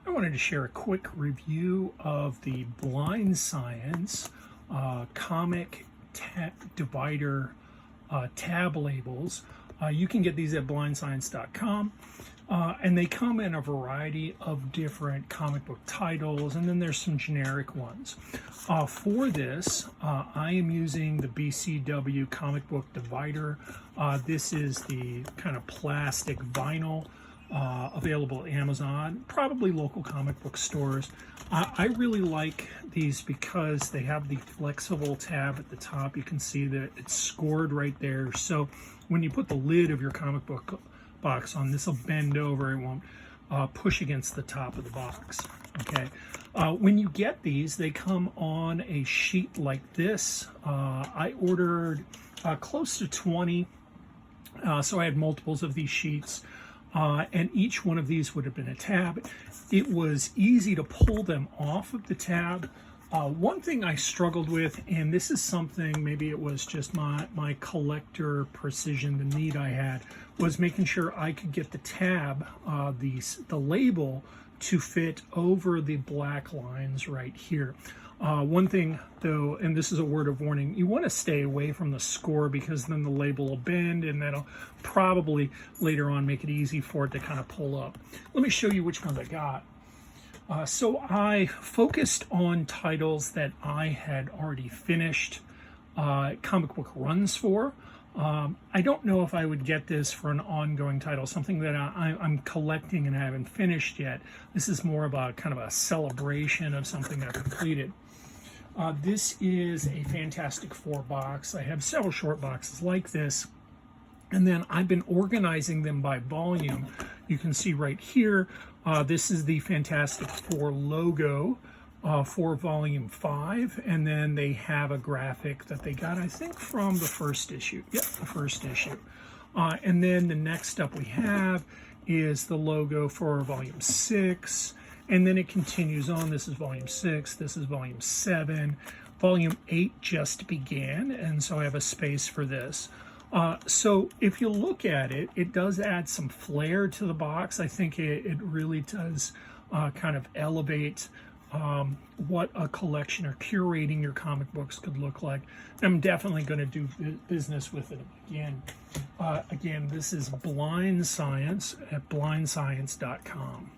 I wanted to share a quick review of the Blind Science comic divider tab labels. You can get these at blindscience.com, and they come in a variety of different comic book titles, and then there's some generic ones. For this, I am using the BCW comic book divider. This is the kind of plastic vinyl available at Amazon, probably local comic book stores. I really like these because they have the flexible tab at the top. You can see that it's scored right there. So when you put the lid of your comic book box on, this will bend over. It won't push against the top of the box. Okay. When you get these, they come on a sheet like this. I ordered close to 20, so I had multiples of these sheets. And each one of these would have been a tab. It was easy to pull them off of the tab. One thing I struggled with, and this is something, maybe it was just my collector precision, the need I had, was making sure I could get the tab, the label, to fit over the black lines right here. One thing though, and this is a word of warning, you want to stay away from the score, because then the label will bend and that'll probably later on make it easy for it to kind of pull up. Let me show you which ones I got. So I focused on titles that I had already finished comic book runs for. I don't know if I would get this for an ongoing title, something that I'm collecting and I haven't finished yet. This is more of a kind of a celebration of something I've completed. This is a Fantastic Four box. I have several short boxes like this, and then I've been organizing them by volume. You can see right here, this is the Fantastic Four logo for volume 5, and then they have a graphic that they got, I think, from the first issue. Yep, the first issue. And then the next up we have is the logo for volume 6, and then it continues on. This is volume 6, this is volume 7. Volume 8 just began, and so I have a space for this. So if you look at it, it does add some flair to the box. I think it really does kind of elevate what a collection or curating your comic books could look like. I'm definitely going to do business with it again. Again, this is Blind Science at blindscience.com.